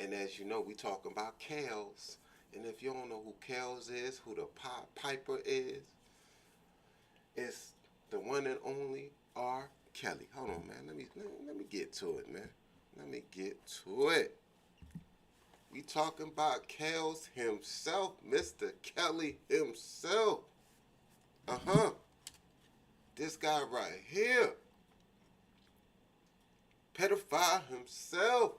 And as you know, we talking about Kels. And if you don't know who Kels is, who the Piper is, it's the one and only R. Kelly. Hold on, man. Let me get to it, man. Let me get to it. We talking about Kels himself, Mr. Kelly himself. Uh-huh. This guy right here. Pedophile himself.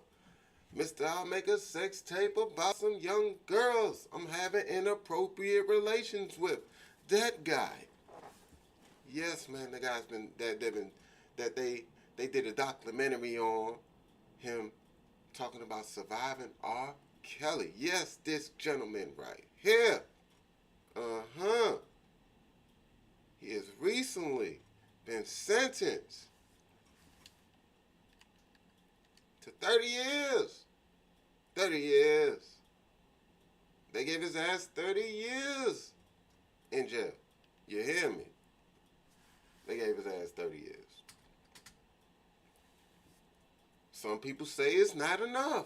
Mr. I'll make a sex tape about some young girls I'm having inappropriate relations with. That guy. Yes, man, the guy's been that they did a documentary on him talking about surviving R. Kelly. Yes, this gentleman right here. Uh-huh. He has recently been sentenced to 30 years. 30 years. They gave his ass 30 years in jail. You hear me? They gave his ass 30 years. Some people say it's not enough.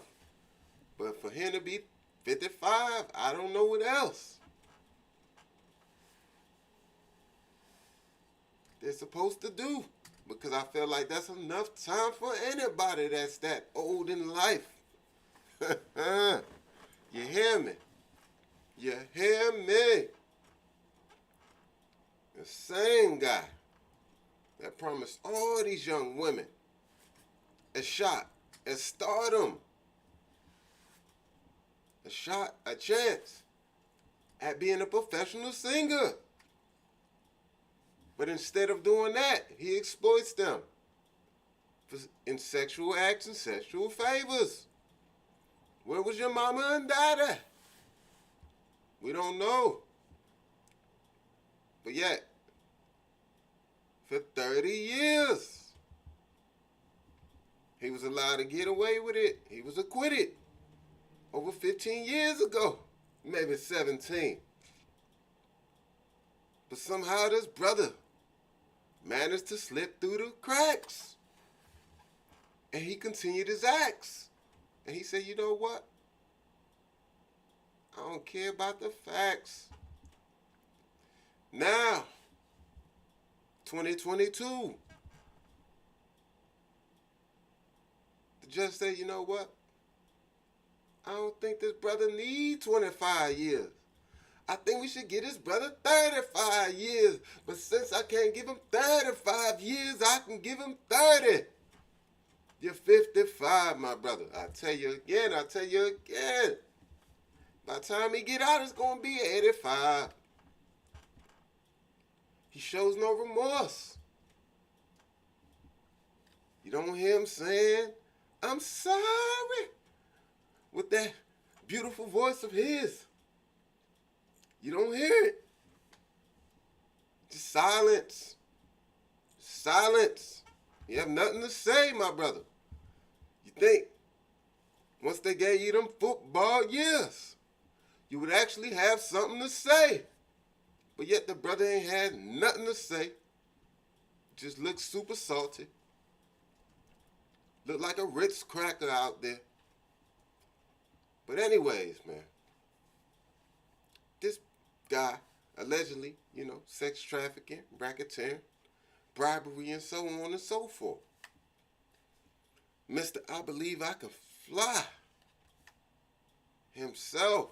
But for him to be 55, I don't know what else they're supposed to do. Because I feel like that's enough time for anybody that's that old in life. You hear me? You hear me? The same guy that promised all these young women a shot, a stardom, a shot, a chance at being a professional singer. But instead of doing that, he exploits them in sexual acts and sexual favors. Where was your mama and daddy? We don't know. But yet, for 30 years, he was allowed to get away with it. He was acquitted over 15 years ago, maybe 17. But somehow this brother managed to slip through the cracks. And he continued his acts. And he said, you know what? I don't care about the facts. Now, 2022, the judge said, you know what? I don't think this brother needs 25 years. I think we should give this brother 35 years. But since I can't give him 35 years, I can give him 30. You're 55, my brother. I tell you again. By the time he get out, it's going to be 85. He shows no remorse. You don't hear him saying, I'm sorry, with that beautiful voice of his. You don't hear it. Just silence. Silence. You have nothing to say, my brother. You think once they gave you them football years, you would actually have something to say. But yet the brother ain't had nothing to say. Just looks super salty. Look like a Ritz cracker out there. But anyways, man, this guy allegedly, sex trafficking, racketeering, bribery, and so on and so forth. Mr. I Believe I Can Fly himself.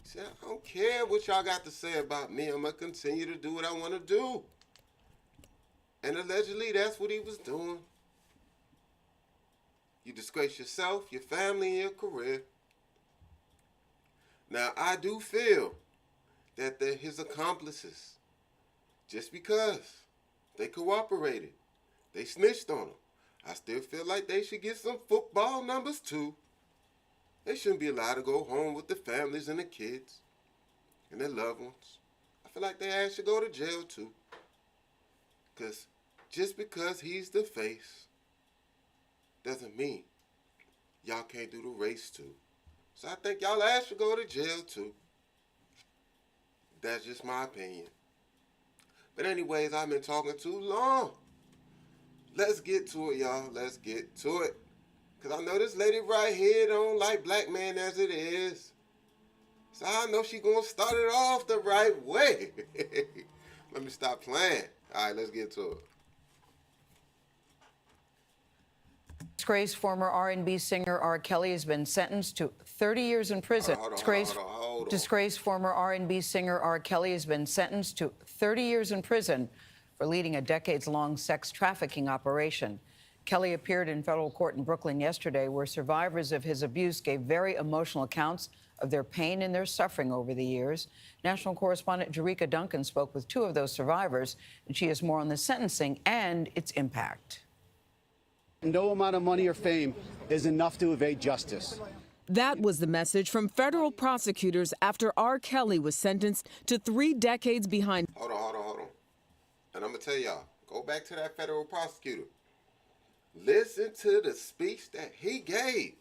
He said, I don't care what y'all got to say about me. I'm going to continue to do what I want to do. And allegedly, that's what he was doing. You disgrace yourself, your family, and your career. Now, I do feel that they're his accomplices. Just because they cooperated, they snitched on him. I still feel like they should get some football numbers too. They shouldn't be allowed to go home with the families and the kids and their loved ones. I feel like their ass should go to jail too. Because just because he's the face doesn't mean y'all can't do the race too. So I think y'all ass should go to jail too. That's just my opinion. But anyways, I've been talking too long. Let's get to it, y'all. Let's get to it. Because I know this lady right here don't like black men as it is. So I know she going to start it off the right way. Let me stop playing. All right, let's get to it. Disgraced former R&B singer R. Kelly has been sentenced to 30 years in prison. Hold on. Disgraced former R&B singer R. Kelly has been sentenced to 30 years in prison for leading a decades-long sex trafficking operation. Kelly appeared in federal court in Brooklyn yesterday, where survivors of his abuse gave very emotional accounts of their pain and their suffering over the years. National correspondent Jerika Duncan spoke with two of those survivors, and she has more on the sentencing and its impact. No amount of money or fame is enough to evade justice. That was the message from federal prosecutors after R. Kelly was sentenced to 3 decades behind. Hold on. And I'm going to tell y'all, go back to that federal prosecutor. Listen to the speech that he gave.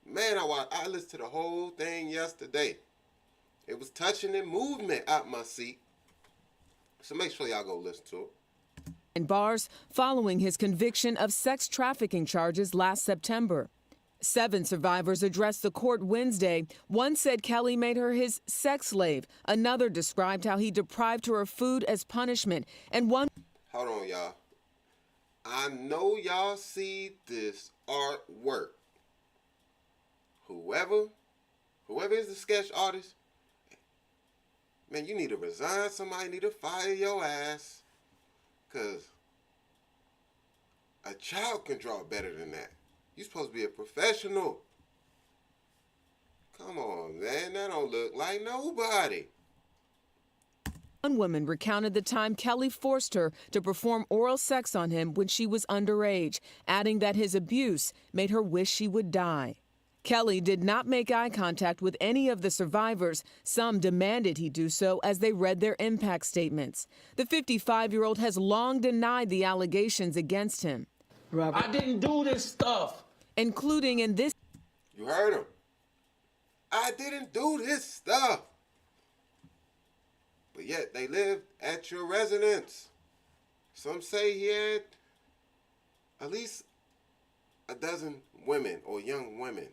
Man, I listened to the whole thing yesterday. It was touching and movement out my seat. So make sure y'all go listen to it. In bars following his conviction of sex trafficking charges last September. 7 survivors addressed the court Wednesday. One said Kelly made her his sex slave. Another described how he deprived her of food as punishment. And one... Hold on, y'all. I know y'all see this artwork. Whoever is the sketch artist, man, you need to resign. Somebody need to fire your ass. Because a child can draw better than that. You're supposed to be a professional. Come on, man. That don't look like nobody. One woman recounted the time Kelly forced her to perform oral sex on him when she was underage, adding that his abuse made her wish she would die. Kelly did not make eye contact with any of the survivors. Some demanded he do so as they read their impact statements. The 55-year-old has long denied the allegations against him. Robert. I didn't do this stuff. Including in this. You heard him. I didn't do this stuff. But yet they lived at your residence. Some say he had at least a dozen women or young women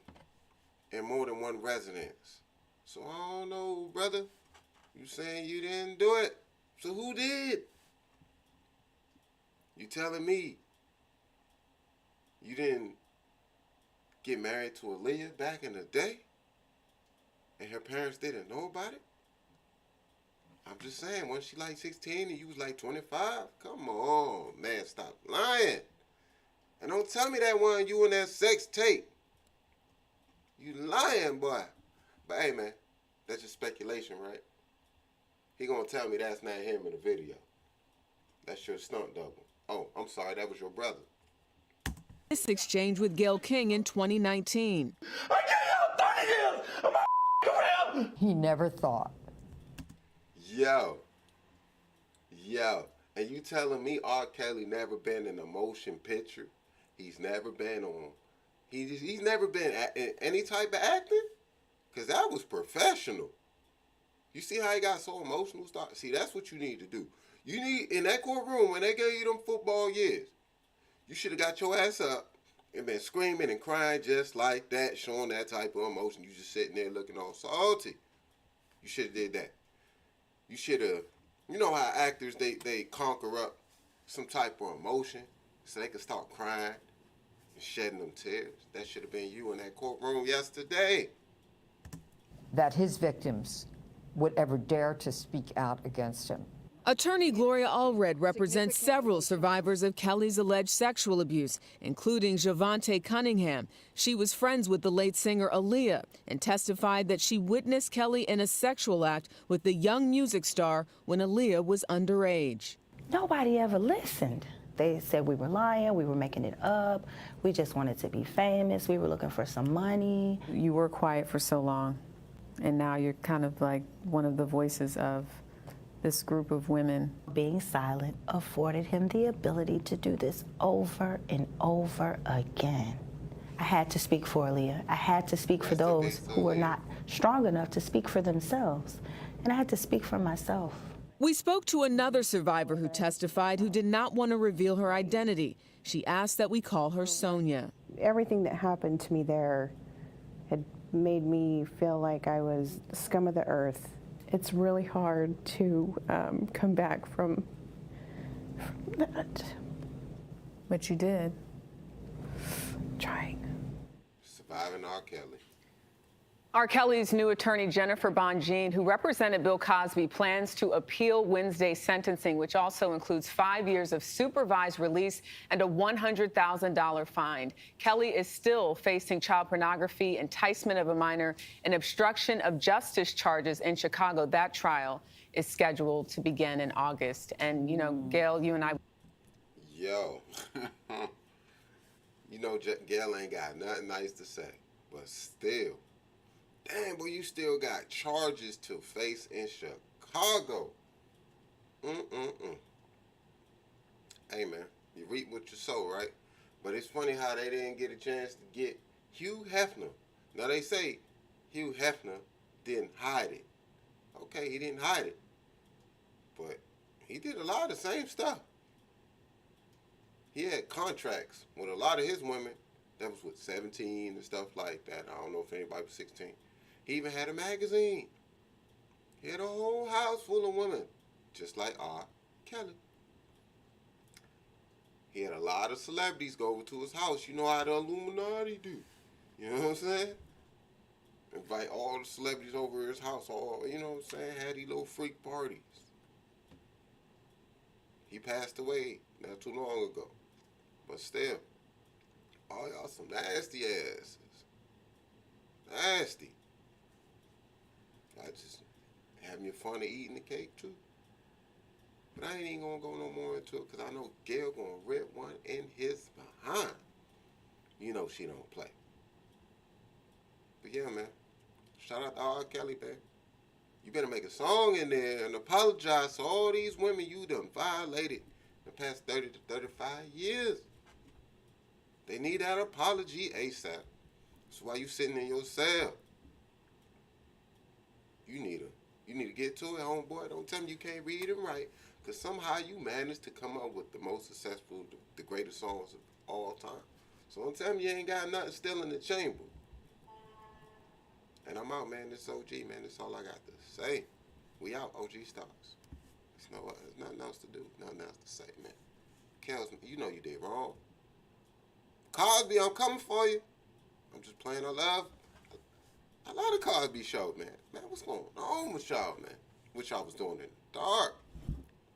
in more than one residence. So I don't know, brother. You saying you didn't do it. So who did? You telling me you didn't get married to Aaliyah back in the day? And her parents didn't know about it? I'm just saying, when she like 16 and you was like 25? Come on, man, stop lying. And don't tell me that one you in that sex tape. You lying, boy. But hey, man, that's just speculation, right? He gonna tell me that's not him in the video. That's your stunt double. Oh, I'm sorry, that was your brother. This exchange with Gayle King in 2019. I gave you 30 years of my He never thought. Yo. And you telling me R. Kelly never been in a motion picture? He's never been on. He's never been in any type of acting? Because that was professional. You see how he got so emotional? See, that's what you need to do. You need, in that courtroom, when they gave you them football years, you should have got your ass up and been screaming and crying just like that, showing that type of emotion. You just sitting there looking all salty. You should have did that. You should have, you know how actors, they conquer up some type of emotion so they can start crying and shedding them tears. That should have been you in that courtroom yesterday. That his victims would ever dare to speak out against him. Attorney Gloria Allred represents several survivors of Kelly's alleged sexual abuse, including Javante Cunningham. She was friends with the late singer Aaliyah and testified that she witnessed Kelly in a sexual act with the young music star when Aaliyah was underage. Nobody ever listened. They said we were lying, we were making it up, we just wanted to be famous, we were looking for some money. You were quiet for so long, and now you're kind of like one of the voices of this group of women. Being silent afforded him the ability to do this over and over again. I had to speak for Aaliyah. I had to speak for those who were not strong enough to speak for themselves. And I had to speak for myself. We spoke to another survivor who testified who did not want to reveal her identity. She asked that we call her Sonia. Everything that happened to me there had made me feel like I was the scum of the earth. It's really hard to come back from that. But you did. Trying. Surviving R. Kelly. R. Kelly's new attorney, Jennifer Bonjean, who represented Bill Cosby, plans to appeal Wednesday's sentencing, which also includes 5 years of supervised release and a $100,000 fine. Kelly is still facing child pornography, enticement of a minor, and obstruction of justice charges in Chicago. That trial is scheduled to begin in August. And, you know, Gail, you and I... Yo. You know, Gail ain't got nothing nice to say, but still. Damn, boy, you still got charges to face in Chicago. Hey, man, you reap what you sow, right? But it's funny how they didn't get a chance to get Hugh Hefner. Now, they say Hugh Hefner didn't hide it. Okay, he didn't hide it. But he did a lot of the same stuff. He had contracts with a lot of his women that was with 17 and stuff like that. I don't know if anybody was 16. He even had a magazine. He had a whole house full of women, just like R. Kelly. He had a lot of celebrities go over to his house. You know how the Illuminati do. You know what I'm saying? Invite all the celebrities over to his house. All, you know what I'm saying? Had these little freak parties. He passed away not too long ago. But still, all y'all some nasty asses. Nasty. I just having your fun of eating the cake too. But I ain't even gonna go no more into it because I know Gail gonna rip one in his behind. You know she don't play. But yeah, man. Shout out to R. Kelly, man. You better make a song in there and apologize to all these women you done violated in the past 30 to 35 years. They need that apology ASAP. That's why you sitting in your cell. You need to get to it, homeboy. Don't tell me you can't read and write, because somehow you managed to come up with the most successful, the greatest songs of all time. So don't tell me you ain't got nothing still in the chamber. And I'm out, man. This OG, man. That's all I got to say. We out, OG Stars. There's nothing else to do. Nothing else to say, man. Kels, you know you did wrong. Cosby, I'm coming for you. I'm just playing. I love the Cosby Show, man. Man, what's going on with y'all, man? What y'all was doing in the dark.